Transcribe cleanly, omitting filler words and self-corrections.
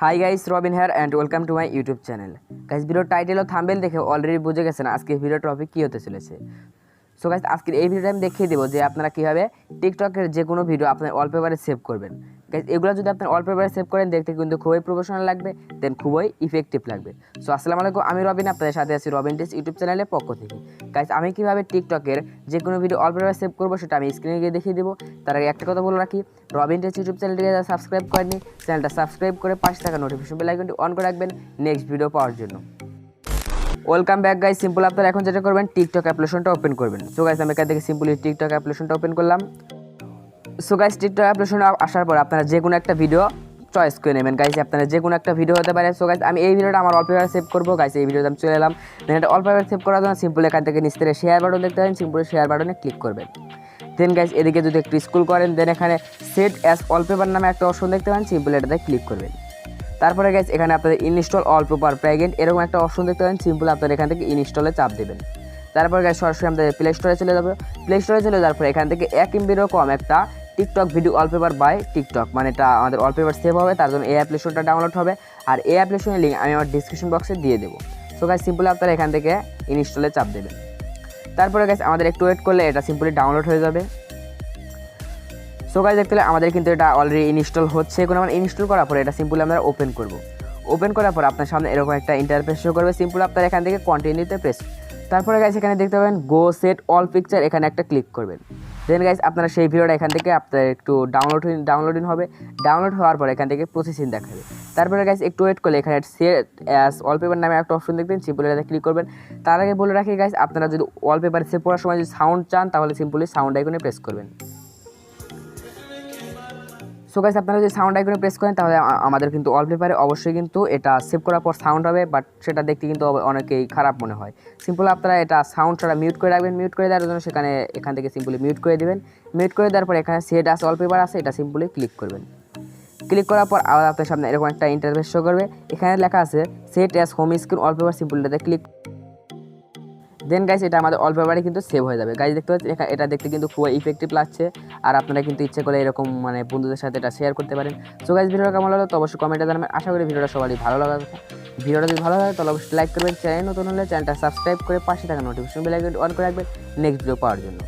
High guys, Robin here and welcome to my YouTube channel. Guys, video title ও thumbnail দেখে already বুঝে গেছেন আজকে ভিডিও টপিক কী হতে চলেছে। সো গাইস, আজকের এই ভিডিওটা আমি দেখিয়ে দেবো যে আপনারা কীভাবে টিকটকের যে কোনো ভিডিও আপনার ওয়ালপেপারে সেভ করবেন। গাইস, এগুলো যদি আপনার ওয়ালপেপারে সেভ করেন দেখতে কিন্তু খুবই প্রফেশনাল লাগবে, দেন খুবই ইফেক্টিভ লাগবে। সো আসসালামু আলাইকুম, আমি রবিন, আপনাদের সাথে আছি রবিন টিচ ইউটিউব চ্যানেলের পক্ষ থেকে। গাইস, আমি কীভাবে টিকটকের যে কোনো ভিডিও ওয়ালপেপারে সেভ করবো সেটা আমি স্ক্রিনে গিয়ে দেখিয়ে দেবো। তার আগে একটা কথা বলে রাখি, রবিন টিচ ইউটিউব চ্যানেলটিকে যারা সাবস্ক্রাইব করেননি, চ্যানেলটা সাবস্ক্রাইব করে পাশে থাকা নোটিফিকেশন বেল আইকনটি অন করে রাখবেন নেক্সট ভিডিও পাওয়ার জন্য। Welcome back guys. সিম্পল আপনারা এখন যেটা করবেন, টিকটক অ্যাপ্লিকেশনটা ওপেন করবেন। সো গাইস, আমি এখান থেকে সিম্পলি টিকটক অ্যাপ্লিকেশনটা ওপেন করলাম। সো গাইস, টিকটক অ্যাপ্লিকেশনে আসার পর আপনারা যে কোনো একটা ভিডিও চয়েস করে নেবেন। গাইস, আপনারা যে কোনো একটা ভিডিও হতে পারে। সো গাইস, আমি এই ভিডিওটা আমার ওয়ালপেপারে সেভ করবো। গাইস, এই ভিডিওতে আমি চলে এলাম। দেন এটা ওয়ালপেপারে সেভ করার জন্য সিম্পল এখান থেকে নিচ থেকে শেয়ার বাটন দেখতে পাবেন, সিম্পলি শেয়ার বাটনে ক্লিক করবেন। দেন গাইস, এদিকে যদি একটু স্ক্রল করেন, দেন এখানে সেট অ্যাজ ওয়ালপেপার নামে একটা অপশন দেখতে পাবেন, সিম্পলি এটাতে ক্লিক করবেন। তারপরে গাইস, এখানে আপনাদের ইনস্টল ওয়ালপেপার প্যাকেজ এরকম একটা অপশন দেখতে পাবেন, সিম্পল আপনারা এখান থেকে ইনস্টলে চাপ দেবেন। তারপর গাইস, সরাসরি আমাদের প্লে স্টোরে চলে যাবে। প্লে স্টোরে চলে যাওয়ার পর এখান থেকে 1 MB কম একটা TikTok video wallpaper by TikTok, মানে এটা আমাদের ওয়ালপেপার সেভ হবে, তার জন্য এই অ্যাপ্লিকেশনটা ডাউনলোড হবে। আর এই অ্যাপ্লিকেশনের লিঙ্ক আমি আমার ডিসক্রিপশন বক্সে দিয়ে দেবো। সো গাইস, সিম্পলি আপনারা এখান থেকে ইনস্টলে চাপ দেবেন। তারপরে গাইস, আমাদের একটু ওয়েট করলে এটা সিম্পলি ডাউনলোড হয়ে যাবে। সো গাইস, দেখতে হলে আমাদের কিন্তু এটা অলরেডি ইনস্টল হচ্ছে। এখন আমরা ইনস্টল করার পরে এটা সিম্পলি আমরা ওপেন করব। ওপেন করার পর আপনার সামনে এরকম একটা ইন্টারফেস শো করবে। সিম্পল আপনারা এখান থেকে কন্টিনিউতে প্রেস। তারপরে গাইস, এখানে দেখতে পাবেন গো সেট অল পিকচার, এখানে একটা ক্লিক করবেন। দেন গাইস, আপনারা সেই ভিডিওটা এখান থেকে আপনার একটু ডাউনলোডিং হবে। ডাউনলোড হওয়ার পর এখান থেকে প্রসেসিং দেখাবে। তারপরে গাইস, একটু ওয়েট করলে এখানে সেট অ্যাজ ওয়ালপেপার নামে একটা অপশন দেখবেন, সিম্পলি এটাতে ক্লিক করবেন। তার আগে বলে রাখি গাইস, আপনারা যদি ওয়ালপেপার সেভ করার সময় যদি সাউন্ড চান তাহলে সিম্পলি সাউন্ড আইকনে প্রেস করবেন। সো গাইস, আপনারা যদি সাউন্ড আইকনে প্রেস করেন তাহলে আমাদের কিন্তু ওয়ালপেপারে অবশ্যই কিন্তু এটা সেভ করার পর সাউন্ড হবে, বাট সেটা দেখতে কিন্তু অনেকেই খারাপ মনে হয়। সিম্পল আপনারা এটা সাউন্ড ছাড়া মিউট করে রাখবেন। মিউট করে দেওয়ার জন্য এখান থেকে সিম্পলি মিউট করে দেবেন। মিউট করে দেওয়ার পর এখানে সেট অ্যাজ ওয়ালপেপার আছে, এটা সিম্পলি ক্লিক করবেন। ক্লিক করার পর আবার আপনার সামনে এরকম একটা ইন্টারফেস শো করবে। এখানে লেখা আছে set as home screen wallpaper, simply এটাতে ক্লিক। দেন গাইস, এটা আমাদের ওয়ালপেপারে কিন্তু সেভ হয়ে যাবে। গাইস, দেখতে পাচ্ছেন এটা দেখতে কিন্তু খুব ইফেক্টিভ লাগছে। আর আপনারা কিন্তু ইচ্ছে করে এরকম মানে বন্ধুদের সাথে এটা শেয়ার করতে পারেন। সো গাইস, ভিডিওটা কেমন লাগলো তো অবশ্যই কমেন্টে জানাবেন। আশা করি ভিডিওটা সবারই ভালো লাগার কথা। ভিডিওটা যদি ভালো লাগে তাহলে অবশ্যই লাইক করবেন। চ্যানেল নতুন হলে চ্যানেলটা সাবস্ক্রাইব করে পাশে থাকা নোটিফিকেশন বেল আইকন অন করে রাখবেন নেক্সট ভিডিও পাওয়ার জন্য।